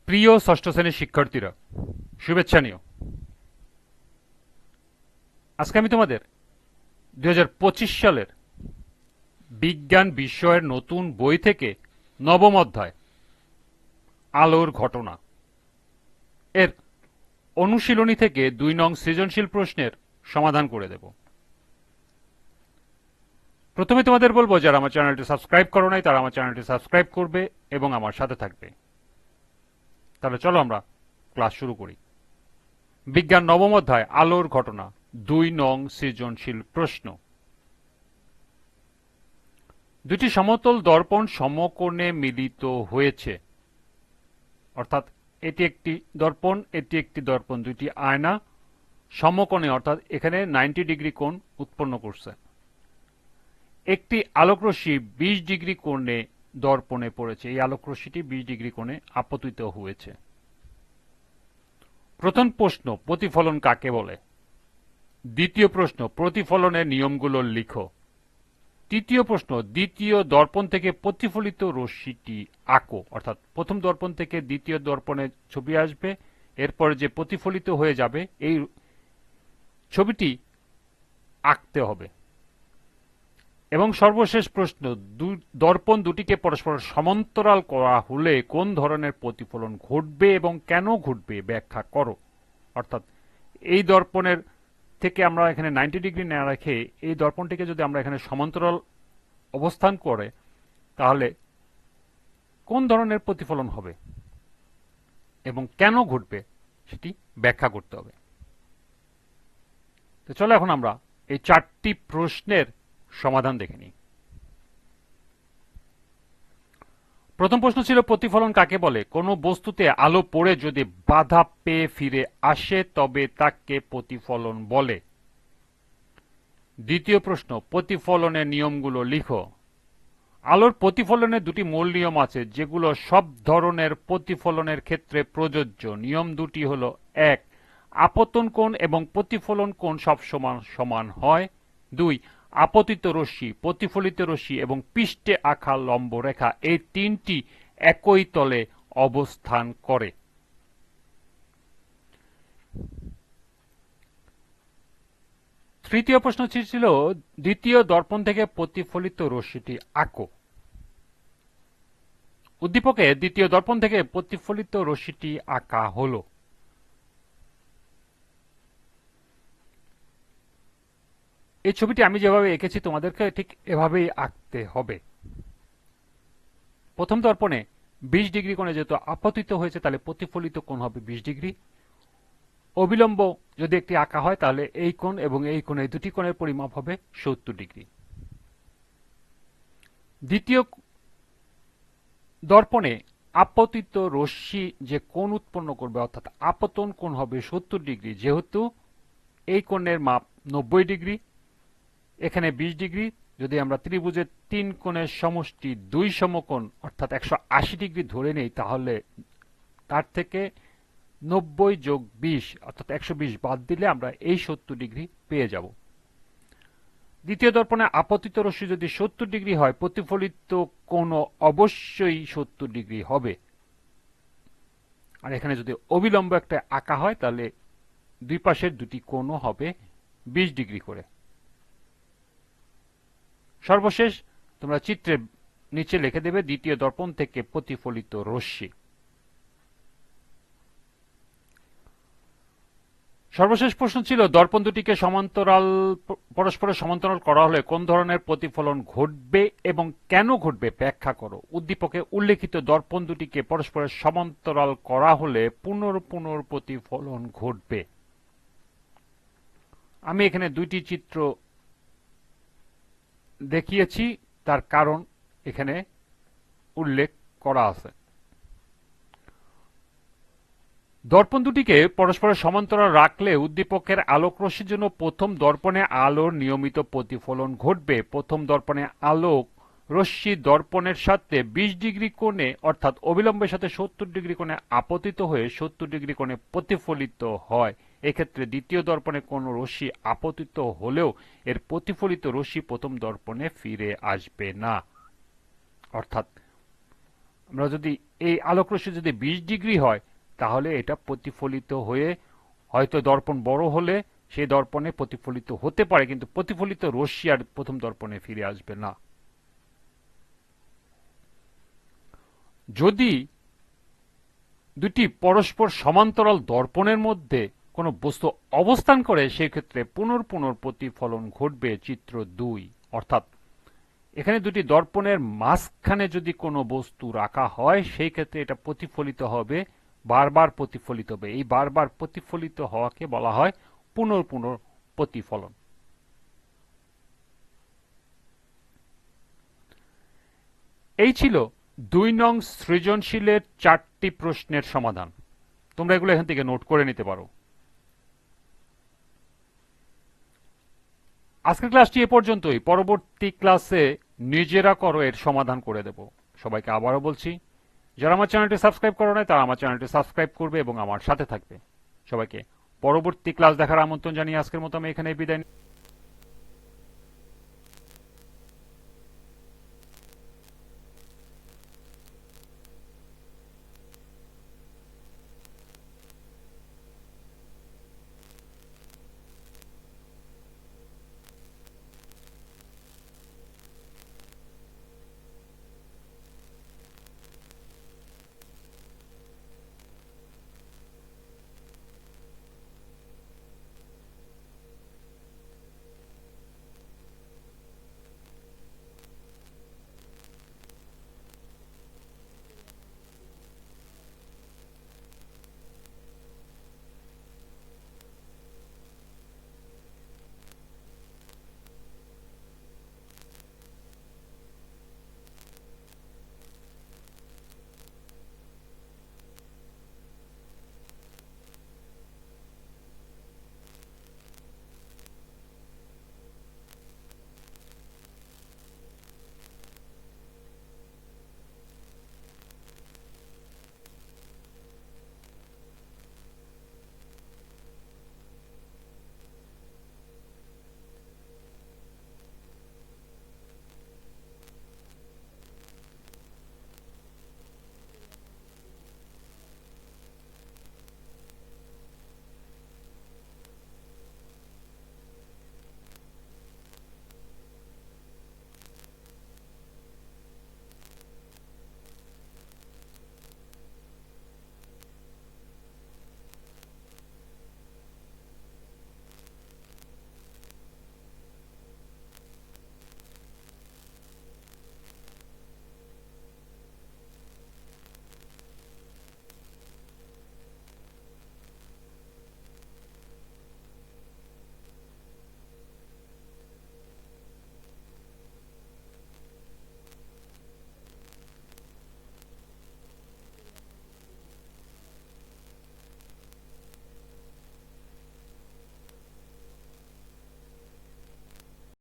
প্রিয় ষষ্ঠ শ্রেণীর শিক্ষার্থীরা, শুভেচ্ছা নিও। আজকে আমি তোমাদের 2025 সালের বিজ্ঞান বিষয়ের নতুন বই থেকে নবম অধ্যায় আলোর ঘটনা এর অনুশীলনী থেকে 2 নং সৃজনশীল প্রশ্নের সমাধান করে দেব। প্রথমে তোমাদের বলবো, যারা আমার চ্যানেলটি সাবস্ক্রাইব করো নাই তারা আমার চ্যানেলটি সাবস্ক্রাইব করবে এবং আমার সাথে থাকবে। তাহলে চলো আমরা ক্লাস শুরু করি। বিজ্ঞান নবম অধ্যায় আলোর ঘটনা, 2 নং সৃজনশীল প্রশ্ন। দুটি সমতল দর্পণ সমকোণে মিলিত হয়েছে, অর্থাৎ এটি একটি দর্পণ, এটি একটি দর্পণ, দুটি আয়না সমকোণে অর্থাৎ এখানে 90 ডিগ্রি কোণ উৎপন্ন করছে। একটি আলোকরশ্মি 20 ডিগ্রি কোণে দর্পণে পড়েছে, এই আলোকরশ্মিটি 20 ডিগ্রি কোণে আপতিত হয়েছে। প্রথম প্রশ্ন, প্রতিফলন কাকে বলে? দ্বিতীয় প্রশ্ন, প্রতিফলনের নিয়মগুলো লিখো। তৃতীয় প্রশ্ন, দ্বিতীয় দর্পণ থেকে প্রতিফলিত রশ্মিটি আঁকো। অর্থাৎ প্রথম দর্পণ থেকে দ্বিতীয় দর্পণে ছবি আসবে, এরপর যে প্রতিফলিত হয়ে যাবে এই ছবিটি আঁকতে হবে। এবং সর্বশেষ প্রশ্ন, দর্পণ দুটিকে পরস্পর সমান্তরাল করা হলে কোন ধরনের প্রতিফলন ঘটবে এবং কেন ঘটবে ব্যাখ্যা করো। অর্থাৎ এই দর্পণের থেকে আমরা এখানে 90 ডিগ্রি না রেখে এই দর্পণটিকে যদি আমরা এখানে সমান্তরাল অবস্থান করে তাহলে কোন ধরনের প্রতিফলন হবে এবং কেন ঘটবে সেটি ব্যাখ্যা করতে হবে। তো চলো এখন আমরা এই 4টি প্রশ্নের সমাধান দেখে নিই। প্রথম প্রশ্ন ছিল, প্রতিফলন কাকে বলে? কোনো বস্তুতে আলো পড়ে যদি বাধা পেয়ে ফিরে আসে তবে তাকে প্রতিফলন বলে। দ্বিতীয় প্রশ্ন, প্রতিফলনের নিয়মগুলো লিখো। আলোর প্রতিফলনের দুটি মূল নিয়ম আছে যেগুলো সব ধরনের প্রতিফলনের ক্ষেত্রে প্রযোজ্য। নিয়ম দুটি হলো, 1, আপতন কোণ এবং প্রতিফলন কোণ সব সমান সমান হয়। 2, আপতিত রশ্মি, প্রতিফলিত রশ্মি এবং পৃষ্ঠে আঁকা লম্ব রেখা এই তিনটি একই তলে অবস্থান করে। তৃতীয় প্রশ্ন ছিল, দ্বিতীয় দর্পণ থেকে প্রতিফলিত রশ্মিটি আঁকো। উদ্দীপকে দ্বিতীয় দর্পণ থেকে প্রতিফলিত রশ্মিটি আঁকা হলো। এই ছবিটি আমি যেভাবে এঁকেছি তোমাদেরকে ঠিক এভাবেই আঁকতে হবে। প্রথম দর্পণে 20 ডিগ্রি কোণে যেহেতু আপতিত হয়েছে তাহলে প্রতিফলিত কোণ হবে 20 ডিগ্রি। অবিলম্ব যদি একটি আঁকা হয় তাহলে এই কোণ এবং এই কোণ, এই দুটি কোণের পরিমাপ হবে 70 ডিগ্রি। দ্বিতীয় দর্পণে আপতিত রশ্মি যে কোণ উৎপন্ন করবে অর্থাৎ আপতন কোণ হবে 70 ডিগ্রি। যেহেতু এই কোণের মাপ 90 ডিগ্রি, এখানে 20 ডিগ্রি, যদি আমরা ত্রিভুজের 3 কোণের সমষ্টি 2 সমকোণ অর্থাৎ 180 ডিগ্রি ধরে নেই তাহলে তার থেকে 90 যোগ 20 অর্থাৎ 120 বাদ দিলে আমরা এই 70 ডিগ্রি পেয়ে যাব। দ্বিতীয় দর্পণে আপতিত রশ্মি যদি 70 ডিগ্রি হয় প্রতিফলিত কোণ অবশ্যই 70 ডিগ্রি হবে। আর এখানে যদি অবিলম্ব একটা আঁকা হয় তাহলে দুই পাশের দুটি কোণও হবে 20 ডিগ্রি করে। সর্বশেষ তোমরা চিত্রের নিচে লিখে দেবে দ্বিতীয় দর্পণ থেকে প্রতিফলিত রশ্মি। সর্বশেষ প্রশ্ন ছিল, দর্পণ দুটিকে পরস্পরের সমান্তরাল করা হলে কোন ধরনের প্রতিফলন ঘটবে এবং কেন ঘটবে ব্যাখ্যা করো। উদ্দীপকে উল্লেখিত দর্পণ দুটিকে পরস্পরের সমান্তরাল করা হলে পুনর প্রতিফলন ঘটবে। আমি এখানে দুইটি চিত্র দেখিয়েছি, তার কারণ এখানে উল্লেখ করা আছে। দর্পণ দুটিকে পরস্পরের সমান্তরাল রাখলে উদ্দীপকের আলোক রশ্মির জন্য প্রথম দর্পণে আলোর নিয়মিত প্রতিফলন ঘটবে। প্রথম দর্পণে আলোক রশ্মি দর্পণের সাথে 20 ডিগ্রি কোণে অর্থাৎ অবিলম্বের সাথে 70 ডিগ্রি কোণে আপতিত হয়ে 70 ডিগ্রি কোণে প্রতিফলিত হয়। এক্ষেত্রে দ্বিতীয় দর্পণে কোনো রশ্মি আপতিত হলেও এর প্রতিফলিত রশ্মি প্রথম দর্পণে ফিরে আসবে না। অর্থাৎ আমরা যদি এই আলোক রশ্মি যদি 20 ডিগ্রি হয় তাহলে এটা প্রতিফলিত হয়ে হয়তো দর্পণ বড় হলে সেই দর্পণে প্রতিফলিত হতে পারে, কিন্তু প্রতিফলিত রশ্মি আর প্রথম দর্পণে ফিরে আসবে না। যদি দুটি পরস্পর সমান্তরাল দর্পণের মধ্যে কোনো বস্তু অবস্থান করে সেক্ষেত্রে পুনঃপুনঃ প্রতিফলন ঘটবে। চিত্র 2। অর্থাৎ এখানে দুটি দর্পণের মাঝখানে যদি কোনো বস্তু রাখা হয় সেই ক্ষেত্রে এটা প্রতিফলিত হবে, বারবার প্রতিফলিত হবে। এই বারবার প্রতিফলিত হওয়াকে বলা হয় পুনঃপুনঃ প্রতিফলন। এই ছিল 2 নং সৃজনশীলের 4টি প্রশ্নের সমাধান। তোমরা এগুলো এখান থেকে নোট করে নিতে পারো। আজকের ক্লাসটি এ পর্যন্তই। পরবর্তী ক্লাসে নিজেরা করো এর সমাধান করে দেব। সবাইকে আবারও বলছি, যারা আমার চ্যানেলটি সাবস্ক্রাইব করো নাই তারা আমার চ্যানেলটি সাবস্ক্রাইব করবে এবং আমার সাথে থাকবে। সবাইকে পরবর্তী ক্লাস দেখার আমন্ত্রণ জানিয়ে আজকের মতো আমি এখানে বিদায়।